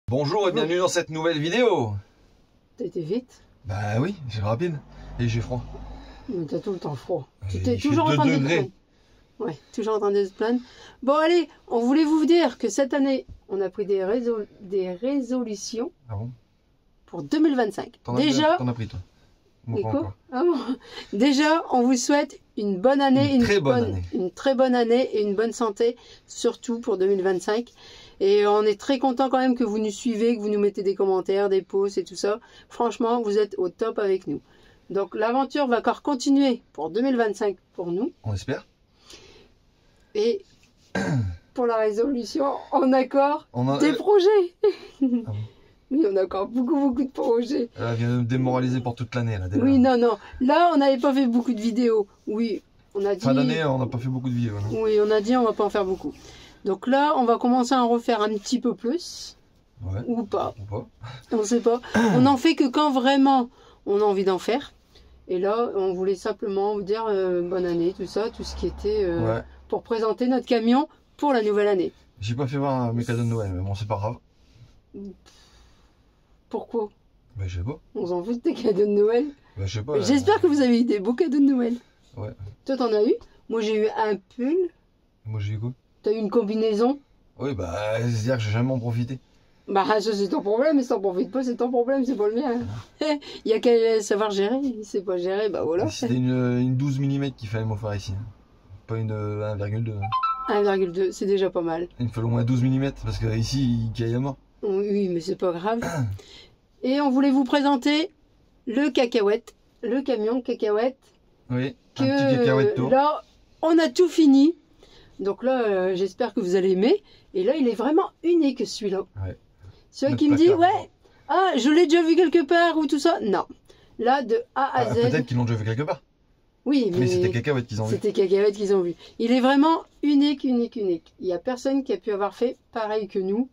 Bonjour et bienvenue dans cette nouvelle vidéo. T'as été vite? Bah oui, c'est rapide. Et j'ai froid. Mais t'as tout le temps froid. Tu Il t'es fait toujours en 2 train de te degrés. plaindre. Ouais, toujours en train de se plaindre. Bon allez, on voulait vous dire que cette année, on a pris des résolutions Ah bon? pour 2025. T'en Déjà, as pris toi? Moi, et pas quoi encore. Ah bon. Déjà, on vous souhaite une bonne année, Une très bonne année. une très bonne année et une bonne santé, surtout pour 2025. Et on est très content quand même que vous nous suivez, que vous nous mettez des commentaires, des posts et tout ça. Franchement, vous êtes au top avec nous. Donc l'aventure va encore continuer pour 2025 pour nous. On espère. Et pour la résolution, on a encore On a... des projets. bon Oui, on a encore beaucoup de projets. Elle vient de me démoraliser pour toute l'année là déjà. Oui, non. Là, on n'avait pas fait beaucoup de vidéos. Oui, on a dit... Fin d'année, on n'a pas fait beaucoup de vidéos. Non? Oui, on a dit on va pas en faire beaucoup. Donc là, on va commencer à en refaire un petit peu plus. Ouais. Ou pas. Ou pas. On sait pas. On n'en fait que quand vraiment on a envie d'en faire. Et là, on voulait simplement vous dire bonne année, tout ça, tout ce qui était Ouais. pour présenter notre camion pour la nouvelle année. J'ai pas fait voir mes cadeaux de Noël, mais bon, c'est pas grave. Pourquoi? Bah, je sais pas. On s'en fout de tes cadeaux de Noël. Bah, je sais pas. J'espère que vous avez eu des beaux cadeaux de Noël. Ouais. Toi, t'en as eu? Moi, j'ai eu un pull. Moi, j'ai eu quoi? T'as eu une combinaison. Oui, bah, c'est-à-dire que j'ai jamais en profité. Bah, ça, c'est ton problème. Si t'en profites pas, c'est ton problème, c'est pas le mien. Il y a qu'à savoir gérer. C'est pas gérer, bah voilà. C'était une 12 mm qu'il fallait m'offrir ici. Hein. Pas une 1,2. 1,2, c'est déjà pas mal. Il me fallait au moins 12 mm parce que ici, il caille à mort. Oui, mais c'est pas grave. Et on voulait vous présenter le cacahuète, le camion cacahuète. Oui, Que un petit cacahuète tour. là, on a tout fini. Donc là, j'espère que vous allez aimer. Et là, il est vraiment unique celui-là. Ouais. Celui Notre qui me dit, placard. ouais, ah, je l'ai déjà vu quelque part ou tout ça. Non. Là, de A à Z. Peut-être qu'ils l'ont déjà vu quelque part. Oui, Mais c'était cacahuète qu'ils ont vu. c'était cacahuète qu'ils ont vu. Il est vraiment unique. Il n'y a personne qui a pu avoir fait pareil que nous.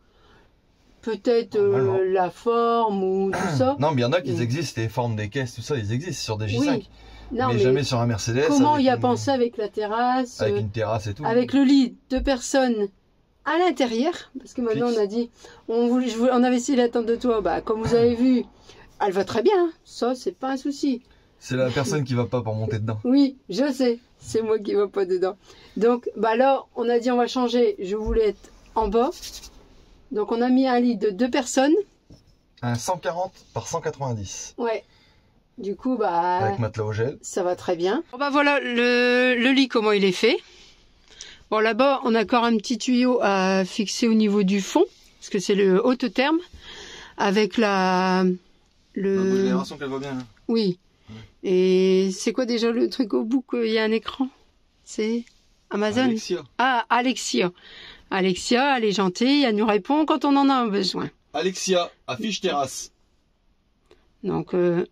Peut-être Normalement. la forme ou tout ça. Non, mais il y en a qui Oui. existent, les formes des caisses, tout ça, ils existent sur des J5. Oui. Non, mais jamais sur un Mercedes. comment avec il a une- pensé avec la terrasse, Avec une terrasse et tout. avec le lit, 2 personnes à l'intérieur, parce que maintenant Fixe. on a dit, on avait essayé la tente de toit, bah comme vous avez vu, elle va très bien, ça c'est pas un souci. C'est la personne qui va pas pour monter dedans. Oui, je sais, c'est moi qui va pas dedans. Donc bah là, on a dit on va changer, je voulais être en bas, donc on a mis un lit de 2 personnes, Un 140 par 190. ouais. Du coup, bah, Avec matelas au gel. ça va très bien. Bon bah voilà le lit, comment il est fait. Bon, là-bas, on a encore un petit tuyau à fixer au niveau du fond, parce que c'est le haute terme, avec La génération qu'elle va bien. Là. Oui. Et c'est quoi déjà le truc au bout qu'il y a un écran? C'est Amazon? Alexia. Ah, Alexia. Alexia, elle est gentille, elle nous répond quand on en a besoin. Alexia, affiche terrasse. Donc, vous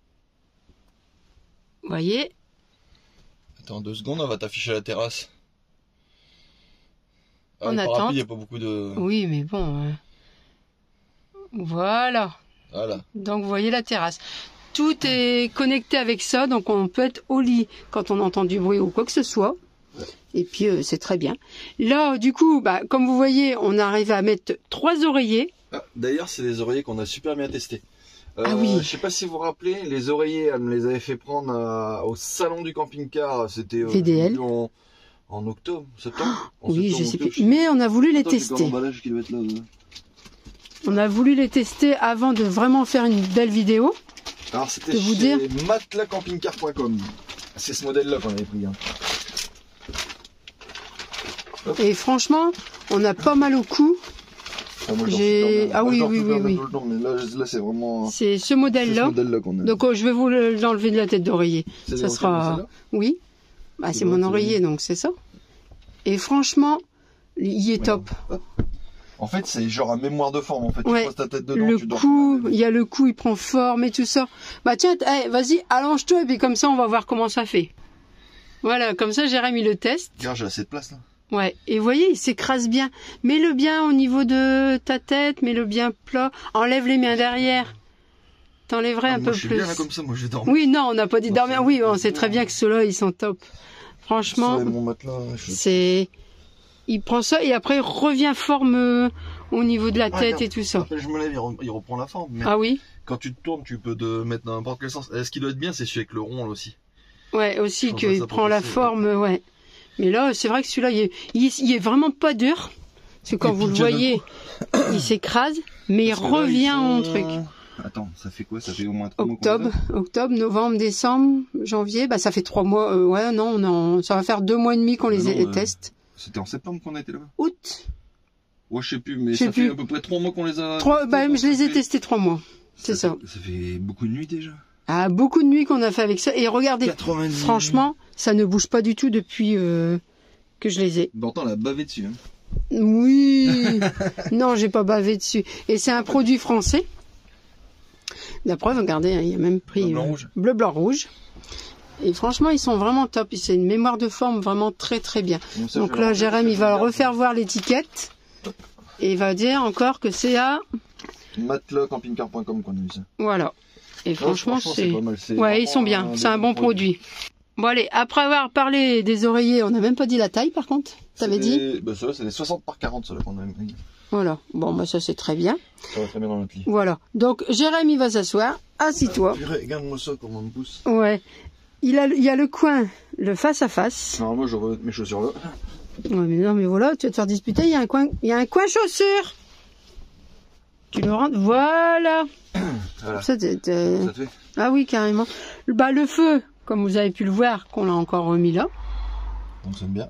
voyez, Attends 2 secondes, on va t'afficher la terrasse. Ah, On le attend. parapluie, il n'y a pas beaucoup de... oui, mais bon, voilà. Voilà. Donc, vous voyez la terrasse. Tout est connecté avec ça, donc on peut être au lit quand on entend du bruit ou quoi que ce soit. Et puis, c'est très bien. Là, du coup, bah, comme vous voyez, on arrive à mettre 3 oreillers. Ah, d'ailleurs, c'est des oreillers qu'on a super bien testés. Ah oui. Je sais pas si vous vous rappelez, les oreillers, elle me les avait fait prendre au salon du camping-car. C'était VDL. en octobre, septembre. En Oui, septembre, je sais octobre, plus. Mais on a voulu les Attends, j'ai encore tester. l'emballage qui doit être là. On a voulu les tester avant de vraiment faire une belle vidéo. Alors c'était De vous chez dire. matelascampingcar.com. C'est ce modèle-là qu'on avait pris. Hein. Et franchement, on a pas mal au cou. Ah, moi, J'ai- ah oui, oui, oui, oui. Mais là c'est vraiment C'est ce c'est ce modèle-là. modèle-là qu'on a. Donc, je vais vous l'enlever de la tête d'oreiller. C'est Ça des sera... celle-là. Oui. Bah, C'est c'est bon, mon c'est oreiller, donc c'est ça. Et franchement, il est top. En fait, c'est genre un mémoire de forme. En fait, Ouais. tu poses ta tête dedans, Le tu dors. cou, il y a le cou, il prend forme et tout ça. Bah tiens, vas-y, allonge-toi et puis comme ça, on va voir comment ça fait. Voilà, comme ça, Jérémy le teste. Regarde, j'ai assez de place là. Ouais, et vous voyez, il s'écrase bien. Mets-le bien au niveau de ta tête, mets-le bien plat. Enlève les mains derrière. T'enlèverais un moi, peu je suis plus. bien là comme ça, moi je vais dormir. Oui, non, on n'a pas dit Non, dormir. c'est Oui, bon, on sait très bien que ceux-là, ils sont top. Franchement, Ça, mon matelas, c'est... Il prend ça et après il revient forme au niveau de la tête regarde. et tout ça. Après, je me lève, il reprend la forme. Mais Ah oui? quand tu te tournes, tu peux te mettre dans n'importe quel sens. Ce qui doit être bien, c'est celui avec le rond là aussi. Ouais, aussi Je qu'il pense prend la forme, ouais. Mais là, c'est vrai que celui-là, il est vraiment pas dur. Parce que quand vous le voyez, il s'écrase, mais il revient en truc. Attends, ça fait quoi? Ça fait au moins 3 mois qu'on les a. Octobre, novembre, décembre, janvier, bah ça fait 3 mois. Ouais, non, ça va faire 2 mois et demi qu'on les teste. C'était en septembre qu'on a été là-bas. Août. Ouais, je sais plus, mais ça fait à peu près 3 mois qu'on les a. Je les ai testés 3 mois. C'est ça. Ça fait beaucoup de nuits déjà. Ah, beaucoup de nuits qu'on a fait avec ça. Et regardez, 90. franchement, ça ne bouge pas du tout depuis que je les ai. Pourtant, on a bavé dessus. Hein. Oui. Non, j'ai pas bavé dessus. Et c'est un produit français. La preuve, regardez, il y a même pris bleu, blanc, rouge. Et franchement, ils sont vraiment top. C'est une mémoire de forme vraiment très très bien. Donc là, Jérém, il va refaire voir l'étiquette. Et il va dire encore que c'est à... Matelascampingcar.com qu'on a vu ça. Voilà. Et franchement, c'est... pas mal. Ouais, ils sont bien. C'est un bon produit. Bon allez, après avoir parlé des oreillers, on n'a même pas dit la taille par contre. T'avais dit? Bah ça, c'est des 60 par 40 ceux-là qu'on a mis. Voilà. Bon, bah ça c'est très bien. Ça va très bien dans notre lit. Voilà. Donc Jérém, il va s'asseoir. Assis-toi. Regarde-moi ça, comment on me pousse. Ouais. Il y a le coin, le face à face. Alors moi, je vais mettre mes chaussures là. Ouais, mais non, mais voilà, tu vas te faire disputer. Il y a un coin chaussure. Tu le rentres. Voilà. Voilà. Ça te fait. Ah oui, carrément. Bah le feu, comme vous avez pu le voir, qu'on l'a encore remis là. On sonne bien.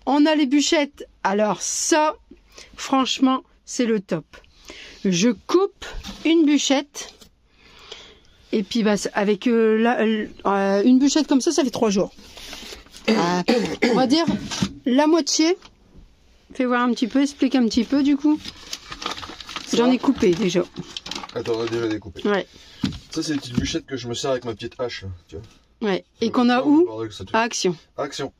On a les bûchettes. Alors ça, franchement, c'est le top. Je coupe une bûchette. Et puis bah, avec une bûchette comme ça fait 3 jours. On va dire la moitié. Fais voir un petit peu, explique un petit peu du coup. J'en ai coupé déjà. Attends, on a déjà découpé. Ouais. Ça, c'est les petites bûchettes que je me sers avec ma petite hache. Là, tu vois. Ouais. Et qu'on a où? À Action. Action.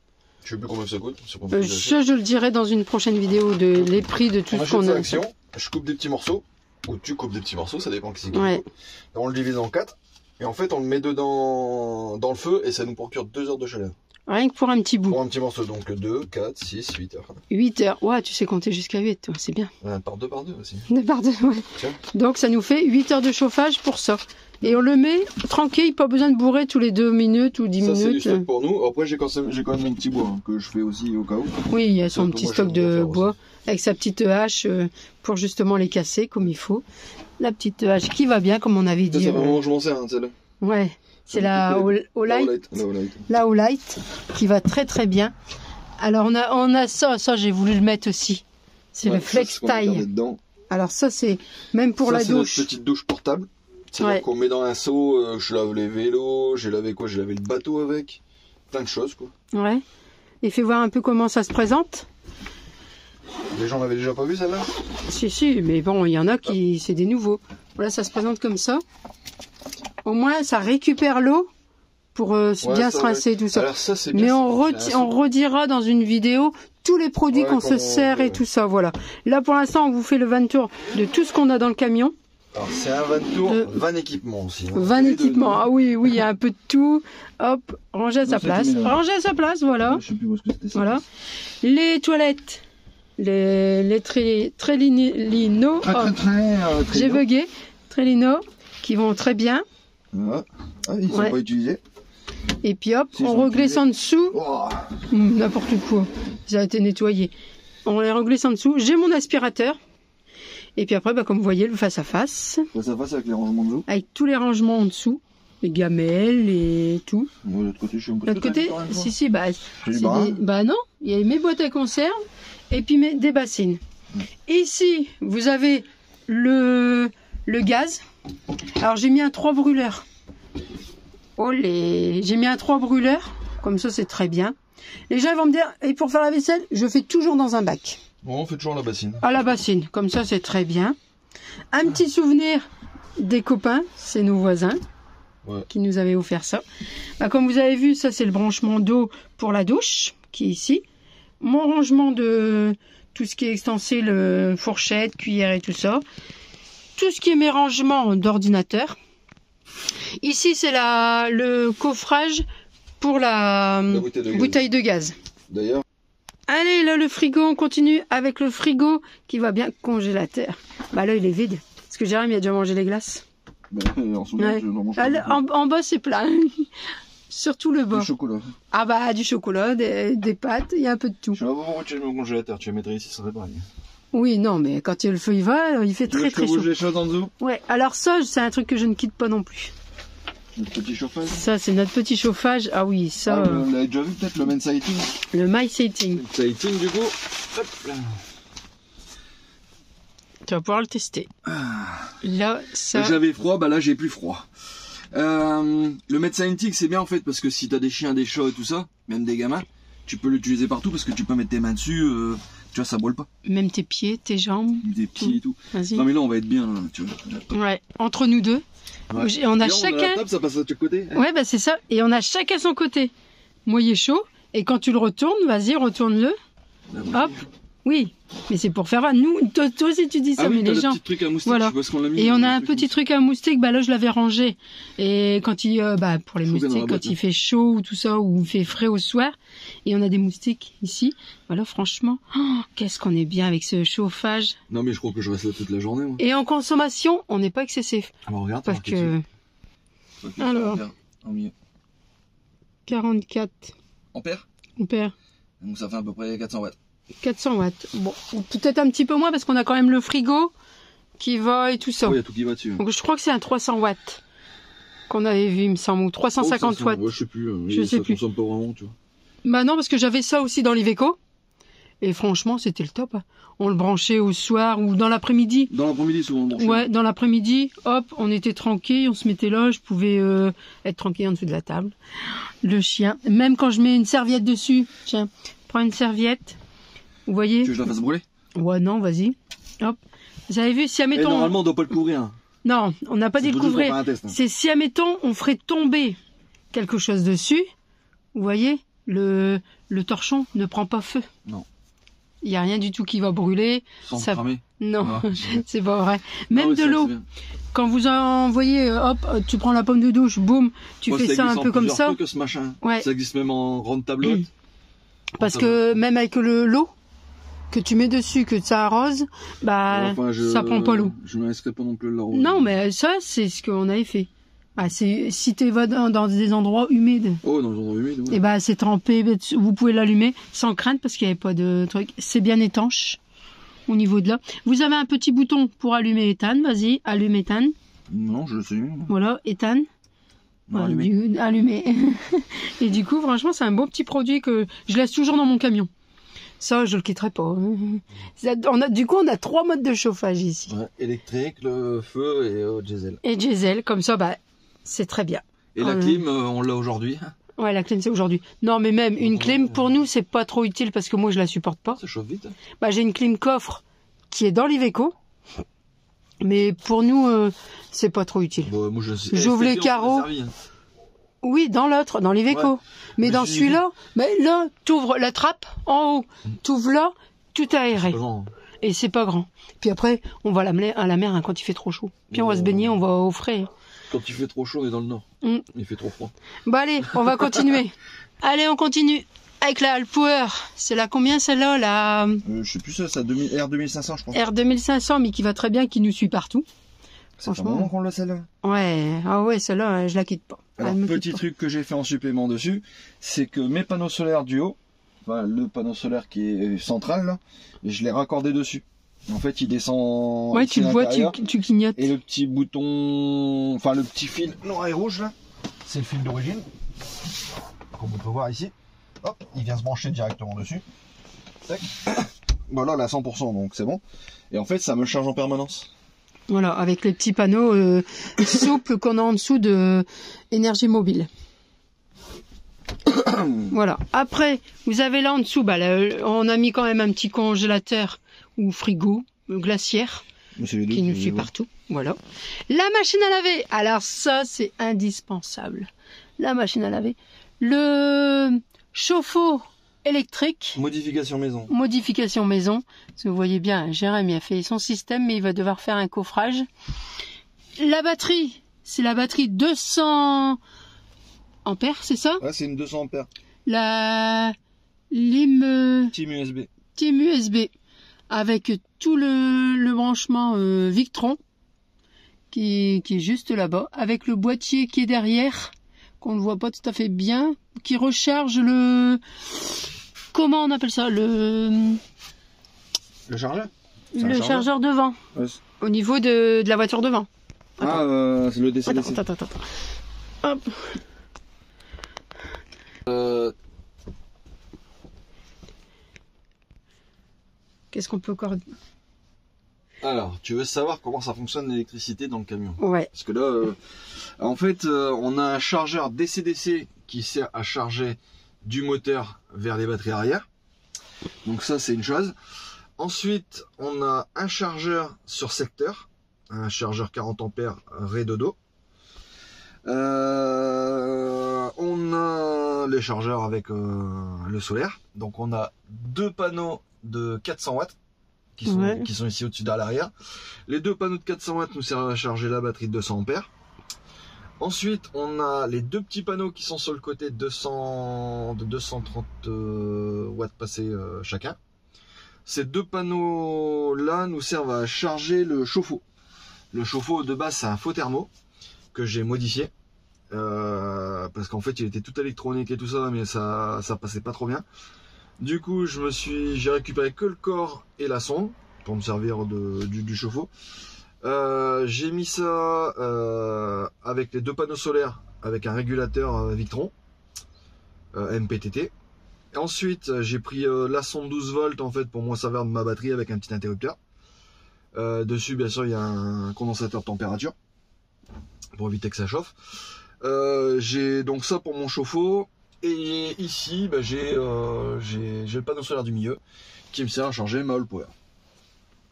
Je sais plus combien ça coûte. Je le dirai dans une prochaine vidéo de les prix de tout ce qu'on a. Action. Je coupe des petits morceaux. Ou tu coupes des petits morceaux, ça dépend qui c'est qui. Ouais. On le divise en 4. Et en fait, on le met dedans dans le feu et ça nous procure 2 heures de chaleur. Rien que pour un petit bout. Pour un petit morceau, donc 2, 4, 6, 8 heures. 8 heures. Ouais, tu sais compter jusqu'à 8, toi, c'est bien. Par 2 aussi. 2 par 2, ouais. Tiens. Donc ça nous fait 8 heures de chauffage pour ça. Et on le met tranquille, pas besoin de bourrer tous les 2 minutes ou 10 minutes. Ça, c'est du stock pour nous. Après, j'ai quand même mon petit bois hein, que je fais aussi au cas où. Oui, il y a son petit stock de bois avec sa petite hache pour justement les casser comme il faut. La petite hache qui va bien, comme on avait dit. Ça, c'est vraiment, je m'en sers, hein, celle-là. Ouais, c'est la Olight qui va très très bien. Alors on a ça j'ai voulu le mettre aussi. C'est le Flex Taille. Alors ça c'est même pour la douche. C'est notre petite douche portable. C'est-à-dire qu'on met dans un seau, je lave les vélos, j'ai lavé le bateau avec. Plein de choses quoi. Ouais. Et fais voir un peu comment ça se présente. Les gens l'avaient déjà pas vu celle-là? Si, mais bon, il y en a qui c'est des nouveaux. Voilà, ça se présente comme ça. Au moins, ça récupère l'eau pour bien se rincer tout ça. Alors ça c'est bien. Mais on redira dans une vidéo tous les produits qu'on se sert et tout ça. Voilà. Là, pour l'instant, on vous fait le van tour de tout ce qu'on a dans le camion. Alors c'est un van tour, van équipement aussi. Hein. Van équipement, ah oui, il y a un peu de tout. Hop, ranger à sa place. Ranger à sa place, voilà. Je sais plus où est-ce que c'était ça. Voilà. Les toilettes. Les Trellino. J'ai bugué. Trellino, qui vont très bien. Ah, ils sont pas utilisés. Et puis hop, on reglisse en dessous. Oh. N'importe quoi. Ça a été nettoyé. On les reglisse en dessous. J'ai mon aspirateur. Et puis après, comme vous voyez, le face à face. Face à face avec les rangements en dessous. Avec tous les rangements en dessous. Les gamelles et tout. Bon, de l'autre côté, je suis un peu. De l'autre côté, si, bah non, il y a mes boîtes à conserve et puis des bassines. Ici, vous avez le gaz. Alors j'ai mis un 3 brûleurs. J'ai mis un 3 brûleurs. Comme ça, c'est très bien. Les gens vont me dire, et pour faire la vaisselle, je fais toujours dans un bac. Bon, on fait toujours la bassine. À la bassine, comme ça, c'est très bien. Un petit souvenir des copains, c'est nos voisins. Ouais. Qui nous avaient offert ça. Bah, comme vous avez vu, ça c'est le branchement d'eau pour la douche, qui est ici. Mon rangement de tout ce qui est extensile, fourchette, cuillère et tout ça. Tout ce qui est mes rangements d'ordinateur. Ici c'est le coffrage pour la bouteille de gaz. D'ailleurs, Allez, là, le frigo, on continue avec le frigo qui va bien congélateur. Bah là, il est vide. Parce que Jérémy a déjà mangé les glaces. Bah, en ce moment, Ouais. je n'en mange Ah, pas. en bas, c'est plein. Surtout le bas. Du chocolat. Ah bah, du chocolat, des pâtes, il y a un peu de tout. Je vais voir où tu mets au congélateur. Tu vas mettre ici, ça serait pareil. Oui, non, mais quand le feu il va, il fait Tu veux très que je te très chaud. bouge les choses en dessous? Ouais, alors ça, c'est un truc que je ne quitte pas non plus. Le petit chauffage. Ça, c'est notre petit chauffage. Ah oui, ça, Vous l'avez déjà vu peut-être, le main sighting? le My Setting. Sighting du coup. Hop là. Tu vas pouvoir le tester. Là, ça... J'avais froid, bah là j'ai plus froid. Le Med Scientix c'est bien en fait parce que si t'as des chiens, des chats et tout ça, même des gamins, tu peux l'utiliser partout parce que tu peux mettre tes mains dessus, tu vois, ça brûle pas. Même tes pieds, tes jambes. Des pieds et tout. Vas-y. Non mais là on va être bien, là, tu vois. Ouais, entre nous deux. Ouais. On a Là, chacun... la table, ça passe de chaque côté. Ouais, bah c'est ça. Et on a chacun son côté. Moi, il est chaud. Et quand tu le retournes, vas-y, retourne-le. Hop. Oui. Mais c'est pour faire voir. Nous, toi aussi, tu dis ça, Ah oui, mais t'as les le gens... petit truc à moustique, Voilà. je sais pas ce qu'on l'a mis. Et on a un petit truc à moustique, bah là je l'avais rangé. Et quand il, bah pour les Faut bien dans la moustiques, boîte, quand il fait chaud ou tout ça, ou il fait frais au soir, et on a des moustiques ici, voilà franchement, oh, qu'est-ce qu'on est bien avec ce chauffage. Non mais je crois que je reste là toute la journée. Moi. Et en consommation, on n'est pas excessif. Ah bah regarde, Parce que alors. En milieu. 44 Ampères. ampères, Donc ça fait à peu près 400 watts. 400 watts. Bon, peut-être un petit peu moins parce qu'on a quand même le frigo qui va et tout ça. Oh, il y a tout qui va dessus. Donc je crois que c'est un 300 watts qu'on avait vu, il me semble, ou 350 watts. Ouais, je sais plus. Je sais plus. Ça consomme pas vraiment, tu vois. Bah non, parce que j'avais ça aussi dans l'Iveco. Et franchement, c'était le top. On le branchait au soir ou dans l'après-midi. Dans l'après-midi, souvent, on branche. Ouais, dans l'après-midi, hop, on était tranquille, on se mettait là, je pouvais être tranquille en dessous de la table. Le chien, même quand je mets une serviette dessus, tiens, prends une serviette, vous voyez? Tu veux que je la fasse brûler? Ouais, non, vas-y. Hop. Vous avez vu, si Et admettons... normalement, on doit pas le couvrir. Hein. Non, on n'a pas dit le juste pour couvrir. faire un test, hein. C'est si, admettons, on ferait tomber quelque chose dessus, vous voyez, le torchon ne prend pas feu. Non. Il n'y a rien du tout qui va brûler. Sans Ça- cramer. Non, Ah. c'est pas vrai. Même Ah ouais, de ça, l'eau. c'est bien. Quand vous envoyez, hop, tu prends la pomme de douche, boum, tu Ouais, fais ça existe un en peu comme plusieurs ça. trucs, ce machin. Ouais. Ça existe même en grande tableau. Parce que même avec l'eau que tu mets dessus, que ça arrose, bah, ça prend pas l'eau. Je ne risquerais pas non plus de l'arroser. Non, mais ça, c'est ce qu'on avait fait. Bah, si tu vas dans des endroits humides, Oh, dans les endroits humides, ouais. et bah, c'est trempé, vous pouvez l'allumer sans crainte parce qu'il n'y avait pas de truc. C'est bien étanche au niveau de là. Vous avez un petit bouton pour allumer éthane. Vas-y, allume éthane. Non, je sais. Voilà, éthane. Non, Voilà, allumé. allumé. Et du coup, franchement, c'est un beau petit produit que je laisse toujours dans mon camion. Ça, je le quitterai pas. Du coup, on a 3 modes de chauffage ici. Ouais, électrique, le feu et diesel. Et diesel, comme ça, bah, c'est très bien. Et la clim, on l'a aujourd'hui. Ouais, la clim, c'est aujourd'hui. Non, mais même une clim, pour nous, c'est pas trop utile parce que moi, je la supporte pas. Ça chauffe vite. Bah, j'ai une clim coffre qui est dans l'Iveco. Mais pour nous, c'est pas trop utile. Bon, moi, J'ouvre les carreaux. Oui, dans l'autre, dans l'Iveco. Ouais. Mais Mais dans si- celui-là, mais là, t'ouvres la trappe en haut, t'ouvres là, tout aéré. Grand. Et c'est pas grand. Puis après, on va à la mer hein, quand il fait trop chaud. Puis on va se baigner, on va au frais. Quand il fait trop chaud, on est dans le nord. Mm. Il fait trop froid. Bon allez, on va continuer. Allez, on continue avec la Power. C'est la combien celle-là? La Je sais plus ça, c'est R2500, je crois. R2500, mais qui va très bien, qui nous suit partout. C'est un franchement. moment qu'on l'a celle-là. Ouais, ah ouais, celle-là, je la quitte pas. Alors, Elle me petit quitte pas. truc que j'ai fait en supplément dessus, c'est que mes panneaux solaires du haut, enfin, le panneau solaire qui est central, là, je l'ai raccordé dessus. En fait, il descend. Ouais, ici tu le à vois, l'intérieur. tu clignotes. Et le petit bouton, enfin le petit fil noir et rouge là, c'est le fil d'origine. Comme on peut voir ici. Hop, il vient se brancher directement dessus. Tac. Voilà, là 100%, donc c'est bon. Et en fait, ça me charge en permanence. Voilà, avec les petits panneaux souples qu'on a en dessous de énergie mobile. Voilà. Après, vous avez là en dessous, bah, là, on a mis quand même un petit congélateur ou frigo, glaciaire, Mais c'est les deux qui nous je suit les vois. partout. Voilà. La machine à laver. Alors ça, c'est indispensable. La machine à laver. Le chauffe-eau électrique. Modification maison. Modification maison. Parce que vous voyez bien, Jérémy a fait son système, mais il va devoir faire un coffrage. La batterie, c'est la batterie 200 ampères, c'est ça? Ouais, c'est une 200 ampères. La Team USB. Team USB avec tout le branchement Victron qui est juste là-bas, avec le boîtier qui est derrière, qu'on ne voit pas tout à fait bien, qui recharge le... Comment on appelle ça? Le chargeur? Le chargeur devant, au niveau de la voiture devant. Attends. C'est le DC-DC. Attends. Hop. Qu'est-ce qu'on peut encore dire? Alors, tu veux savoir comment ça fonctionne l'électricité dans le camion? Ouais. Parce que là, en fait, on a un chargeur DC-DC qui sert à charger du moteur vers les batteries arrière. Donc ça, c'est une chose. Ensuite, on a un chargeur sur secteur, un chargeur 40 ampères Redodo. On a les chargeurs avec le solaire. Donc on a deux panneaux de 400 watts qui sont ici au-dessus à l'arrière. Les deux panneaux de 400 watts nous servent à charger la batterie de 200 ampères. Ensuite, on a les deux petits panneaux qui sont sur le côté de 230 watts passés chacun. Ces deux panneaux-là nous servent à charger le chauffe-eau. Le chauffe-eau de base, c'est un faux thermo que j'ai modifié. Parce qu'en fait, il était tout électronique et tout ça, mais ça passait pas trop bien. Du coup, j'ai récupéré que le corps et la sonde pour me servir du chauffe-eau. J'ai mis ça avec les deux panneaux solaires avec un régulateur Victron MPTT. Ensuite, j'ai pris la sonde 12 volts en fait pour moi servir de ma batterie avec un petit interrupteur. Dessus, bien sûr, il y a un condensateur de température pour éviter que ça chauffe. J'ai donc ça pour mon chauffe-eau. Et ici, j'ai le panneau solaire du milieu qui me sert à charger ma all power.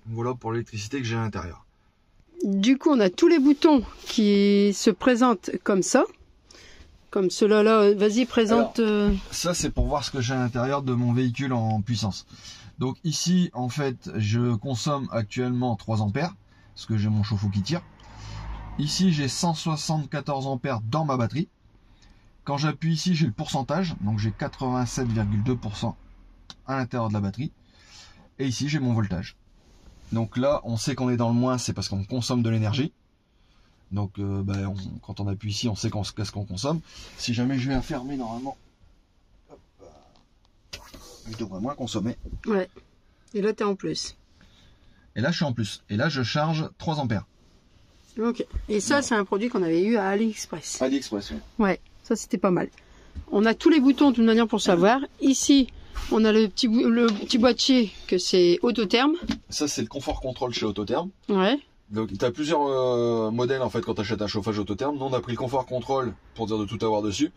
Voilà pour l'électricité que j'ai à l'intérieur. Du coup, on a tous les boutons qui se présentent comme ça. Comme cela là, vas-y, présente. Alors, ça, c'est pour voir ce que j'ai à l'intérieur de mon véhicule en puissance. Donc ici, en fait, je consomme actuellement 3 ampères, parce que j'ai mon chauffe-eau qui tire. Ici, j'ai 174 ampères dans ma batterie. Quand j'appuie ici, j'ai le pourcentage, donc j'ai 87,2% à l'intérieur de la batterie. Et ici, j'ai mon voltage. Donc là, on sait qu'on est dans le moins, c'est parce qu'on consomme de l'énergie. Donc quand on appuie ici, on sait qu'est-ce qu'on consomme. Si jamais je viens fermer normalement, hop, je devrais moins consommer. Ouais. Et là, tu es en plus. Et là, je suis en plus. Et là, je charge 3 ampères. Ok. Et ça, c'est un produit qu'on avait eu à AliExpress. AliExpress, oui. Ouais, ça c'était pas mal. On a tous les boutons de toute manière pour savoir. Ici, on a le petit boîtier que c'est Autotherm. Ça, c'est le confort contrôle chez Autotherm. Ouais. Donc, tu as plusieurs modèles en fait quand tu achètes un chauffage Autotherm. Nous, on a pris le confort contrôle pour dire de tout avoir dessus.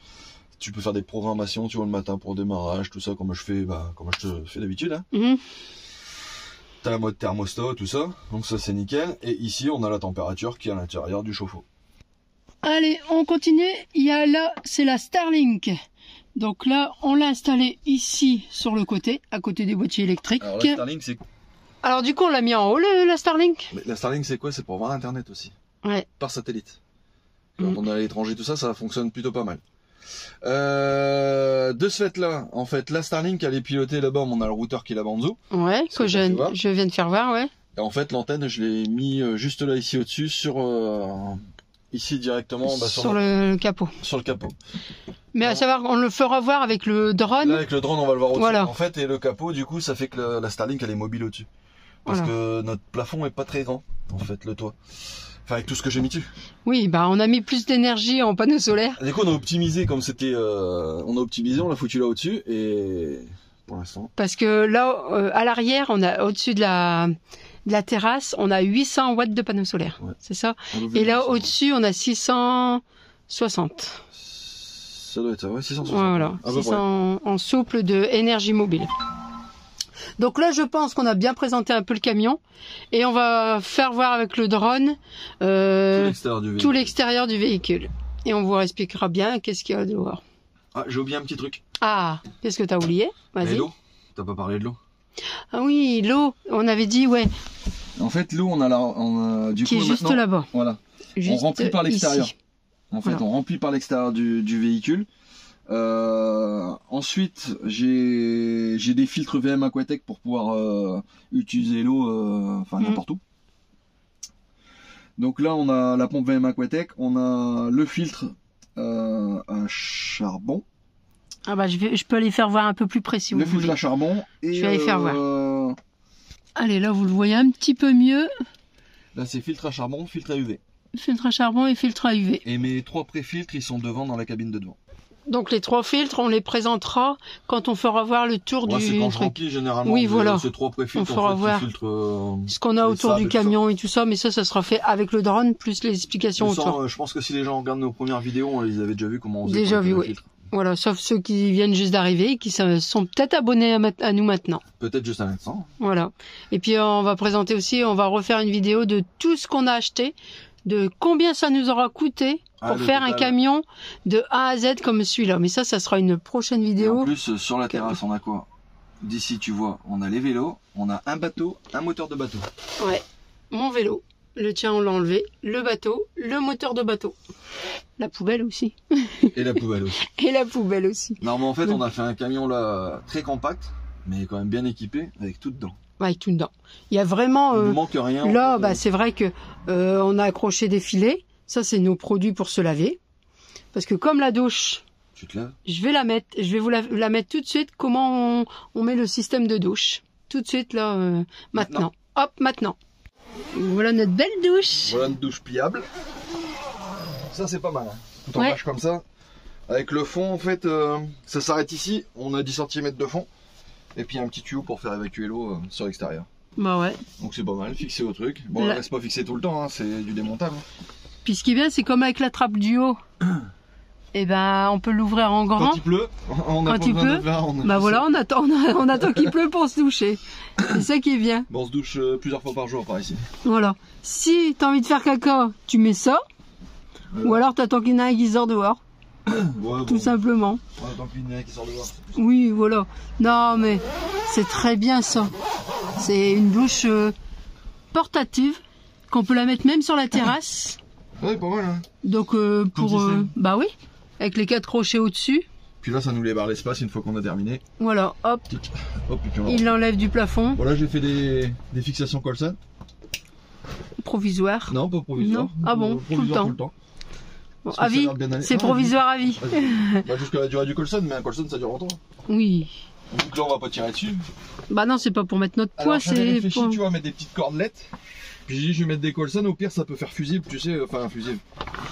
Tu peux faire des programmations, tu vois, le matin pour démarrage, tout ça, comme je fais d'habitude. Hein. T'as la mode thermostat, tout ça. Donc ça, c'est nickel. Et ici, on a la température qui est à l'intérieur du chauffe-eau. Allez, on continue. Il y a là, c'est la Starlink. Donc là, on l'a installé ici sur le côté, à côté des boîtiers électriques. Alors la Starlink, c'est... Alors du coup, on l'a mis en haut, la Starlink. Mais la Starlink, c'est quoi? C'est pour voir Internet aussi. Ouais. Par satellite. Quand on est à l'étranger, tout ça, ça fonctionne plutôt pas mal. De ce fait-là, en fait, la Starlink, elle est pilotée là-bas, on a le routeur qui est là-bas en dessous. Ouais, que je viens de faire voir, ouais. Et en fait, l'antenne, je l'ai mis juste là, ici au-dessus, ici directement sur le capot. Sur le capot. Mais à savoir, on le fera voir avec le drone. Là, avec le drone, on va le voir au-dessus. Voilà. En fait, et le capot, du coup, ça fait que la Starlink, elle est mobile au-dessus. Parce que notre plafond est pas très grand, en fait, le toit. Enfin, avec tout ce que j'ai mis dessus. Oui, bah on a mis plus d'énergie en panneaux solaires. Du coup, on a optimisé comme c'était, on l'a foutu là au-dessus et pour l'instant. Parce que là, à l'arrière, on a au-dessus de la terrasse, on a 800 watts de panneaux solaires, ouais. C'est ça. Et là, au-dessus, on a 660. Ça doit être ça, ouais, 660. Voilà, 600 en souple de énergie mobile. Donc là, je pense qu'on a bien présenté un peu le camion et on va faire voir avec le drone tout l'extérieur du véhicule. Et on vous expliquera bien qu'est-ce qu'il y a dehors. Ah, j'ai oublié un petit truc. Ah, qu'est-ce que t'as oublié? Vas-y. L'eau. T'as pas parlé de l'eau? Ah oui, l'eau. On avait dit, ouais. En fait, l'eau, on a du coup qui est juste là-bas. Voilà. Juste on remplit par l'extérieur. Ici. En fait, on remplit par l'extérieur du véhicule. Ensuite, j'ai des filtres VM Aquatech pour pouvoir utiliser l'eau n'importe où. Donc là, on a la pompe VM Aquatech, on a le filtre à charbon. Ah bah je peux aller faire voir un peu plus près si vous voulez. Le filtre à charbon. Et je vais aller faire voir. Allez, là vous le voyez un petit peu mieux. Là c'est filtre à charbon, filtre à UV. Filtre à charbon et filtre à UV. Et mes 3 pré-filtres, ils sont devant dans la cabine de devant. Donc les 3 filtres, on les présentera quand on fera voir le tour du c'est quand je remplis généralement. Oui, voilà. Ces 3 pré-filtres, on fera voir ce qu'on a autour du camion et tout ça, mais ça sera fait avec le drone plus les explications autour. Je pense que si les gens regardent nos premières vidéos, on les avait déjà vu comment on faisait. Déjà vu, oui. Voilà, sauf ceux qui viennent juste d'arriver et qui sont peut-être abonnés à nous maintenant. Peut-être juste à l'instant. Voilà. Et puis on va présenter aussi, on va refaire une vidéo de tout ce qu'on a acheté, de combien ça nous aura coûté pour faire un camion de A à Z comme celui-là. Mais ça sera une prochaine vidéo. Et en plus, sur la terrasse, on a quoi? D'ici, tu vois, on a les vélos, on a un bateau, un moteur de bateau. Ouais, mon vélo. Le tien, on l'a enlevé. Le bateau, le moteur de bateau. La poubelle aussi. Et la poubelle aussi. Et la poubelle aussi. Non, mais en fait, on a fait un camion là très compact, mais quand même bien équipé, avec tout dedans. Avec tout dedans. Il y a vraiment. Il ne manque rien. Là, c'est vrai que on a accroché des filets. Ça, c'est nos produits pour se laver. Parce que comme la douche, tu te laves. Je vais la mettre. Je vais vous la mettre tout de suite. Comment on met le système de douche. Tout de suite là, maintenant. Hop, maintenant. Voilà notre belle douche. Voilà une douche pliable. Ça c'est pas mal. Hein. Quand on lâche comme ça. Avec le fond en fait, ça s'arrête ici. On a 10 cm de fond. Et puis un petit tuyau pour faire évacuer l'eau sur l'extérieur. Bah ouais. Donc c'est pas mal, fixé au truc. Bon, là c'est pas fixé tout le temps, hein, c'est du démontable. Puis ce qui est bien, c'est comme avec la trappe du haut. Et ben on peut l'ouvrir en grand. Quand il pleut, on a quand il pleut, bah voilà, on attend qu'il pleut pour se doucher. C'est ça qui est bien. Bon, on se douche plusieurs fois par jour par ici. Voilà. Si t'as envie de faire caca, tu mets ça. Ou alors t'attends qu'il y en ait un qui sort dehors. Ouais, tout simplement. Ouais, attends qu'il y en ait un qui sort dehors. Oui, voilà. Non, mais c'est très bien ça. C'est une douche portative qu'on peut la mettre même sur la terrasse. Ouais, pas mal. Hein. Donc bah oui, avec les 4 crochets au-dessus. Puis là, ça nous libère l'espace une fois qu'on a terminé. Voilà, hop. Hop et puis il l'enlève du plafond. Voilà, j'ai fait des fixations Colson. Provisoire. Non, pas provisoire. Non. Ah bon, tout le temps. Bon, à vie, c'est provisoire à vie. Bah, jusqu'à la durée du Colson, mais un Colson ça dure longtemps. Oui. Donc là, on va pas tirer dessus. Bah non, c'est pas pour mettre notre poids, c'est. réfléchi, tu vois, mettre des petites cordelettes. Puis j'ai dit, je vais mettre des Colson, au pire, ça peut faire fusible, tu sais, enfin, fusible.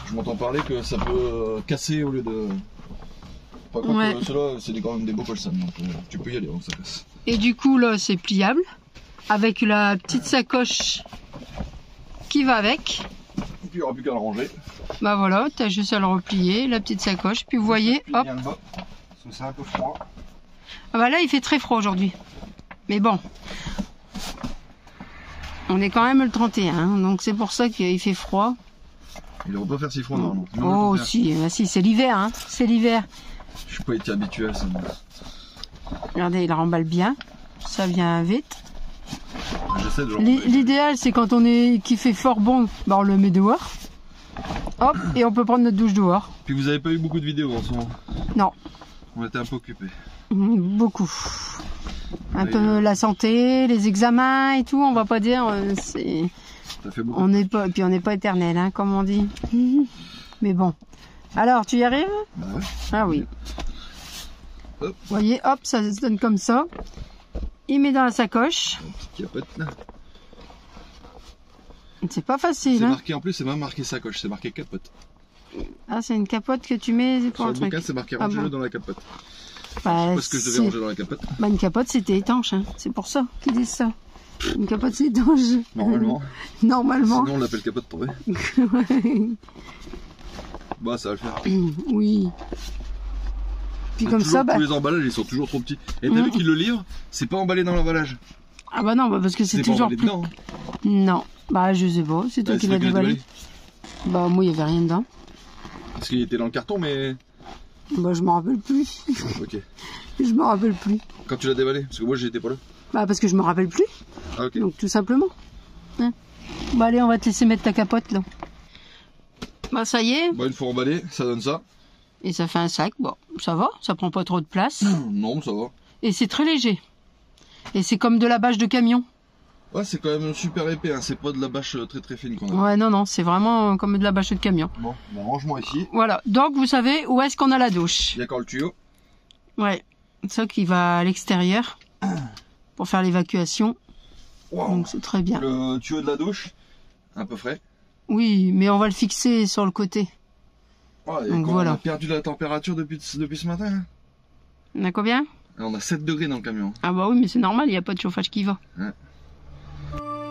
Je m'entends parler que ça peut casser au lieu de. Par contre, ceux-là, c'est quand même des beaux Colson, donc tu peux y aller, donc ça casse. Et du coup, là, c'est pliable, avec la petite sacoche qui va avec. Et puis, il n'y aura plus qu'à le ranger. Bah voilà, t'as juste à le replier, la petite sacoche, puis vous voyez, hop. Bien le bas, parce que c'est un peu froid. Ah bah là, il fait très froid aujourd'hui. Mais bon. On est quand même le 31, donc c'est pour ça qu'il fait froid. Il ne va pas faire si froid, normalement. Oh si, bah si, c'est l'hiver, hein. C'est l'hiver. Je suis pas été habitué à ça. Regardez, il remballe bien. Ça vient vite. J'essaie de l'idéal, c'est quand qu'il fait fort bon, bah on le met dehors. Hop, et on peut prendre notre douche dehors. Puis vous avez pas eu beaucoup de vidéos en ce moment? Non. On était un peu occupés. Beaucoup. Un peu la santé, les examens et tout, on va pas dire, c'est... Ça fait beaucoup. On n'est pas éternel, hein, comme on dit. Mais bon. Alors, tu y arrives? Bah ouais. Ah oui. Hop. Vous voyez, hop, ça se donne comme ça. Il met dans la sacoche. Une petite capote là. C'est pas facile. C'est marqué, en plus, c'est pas marqué sacoche, c'est marqué capote. Ah, c'est une capote que tu mets pour sur un le truc. bouquin, c'est marqué ranger-le dans la capote. Bah, je sais pas ce que je devais ranger dans la capote. Bah, une capote, c'était étanche, hein. C'est pour ça qu'ils disent ça. Une capote, c'est étanche. Normalement. Normalement. Sinon, on l'appelle capote pour eux. Bah, ça va le faire. Oui. Puis comme ça, tous les emballages, ils sont toujours trop petits. Et t'as vu qu'ils le livrent, c'est pas emballé dans l'emballage. Ah bah non, bah parce que c'est toujours plus... dedans, hein. Non, bah je sais pas, c'est toi qui l'as déballé. Bah moi il y avait rien dedans. Parce qu'il était dans le carton, mais... Bah je m'en rappelle plus. Ok. Je m'en rappelle plus. Quand tu l'as déballé? Parce que moi j'étais pas là. Bah parce que je me rappelle plus. Ah ok. Donc tout simplement. Hein. Bah allez, on va te laisser mettre ta capote là. Bah ça y est. Bah une fois emballé, ça donne ça. Et ça fait un sac. Bon, ça va, ça prend pas trop de place. Non, ça va. Et c'est très léger. Et c'est comme de la bâche de camion. Ouais, c'est quand même super épais, hein. C'est pas de la bâche très très fine qu'on a. Ouais, non, c'est vraiment comme de la bâche de camion. Bon, ben range-moi ici. Voilà, donc vous savez où est-ce qu'on a la douche. Il y a encore le tuyau. Ouais, ça qui va à l'extérieur pour faire l'évacuation. Wow. Donc c'est très bien. Le tuyau de la douche, un peu frais. Oui, mais on va le fixer sur le côté. Ouais, donc voilà. voilà. On a perdu la température depuis ce matin. Hein. On a combien? On a 7 degrés dans le camion. Ah bah oui, mais c'est normal, il n'y a pas de chauffage qui va. Ouais.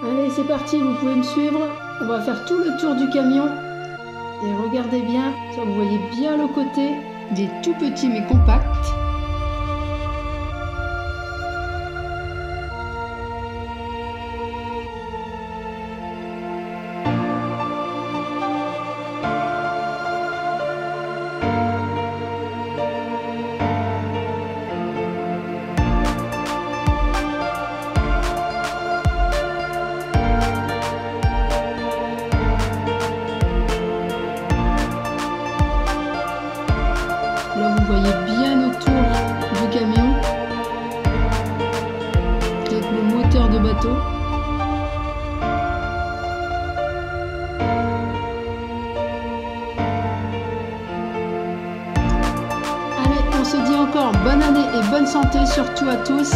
Allez, c'est parti, vous pouvez me suivre. On va faire tout le tour du camion. Et regardez bien, ça vous voyez bien le côté des tout petits mais compacts. Là, vous voyez bien autour du camion, peut-être le moteur de bateau. Allez, on se dit encore bonne année et bonne santé, surtout à tous.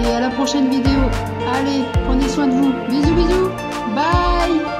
Et à la prochaine vidéo. Allez, prenez soin de vous. Bisous, bisous. Bye.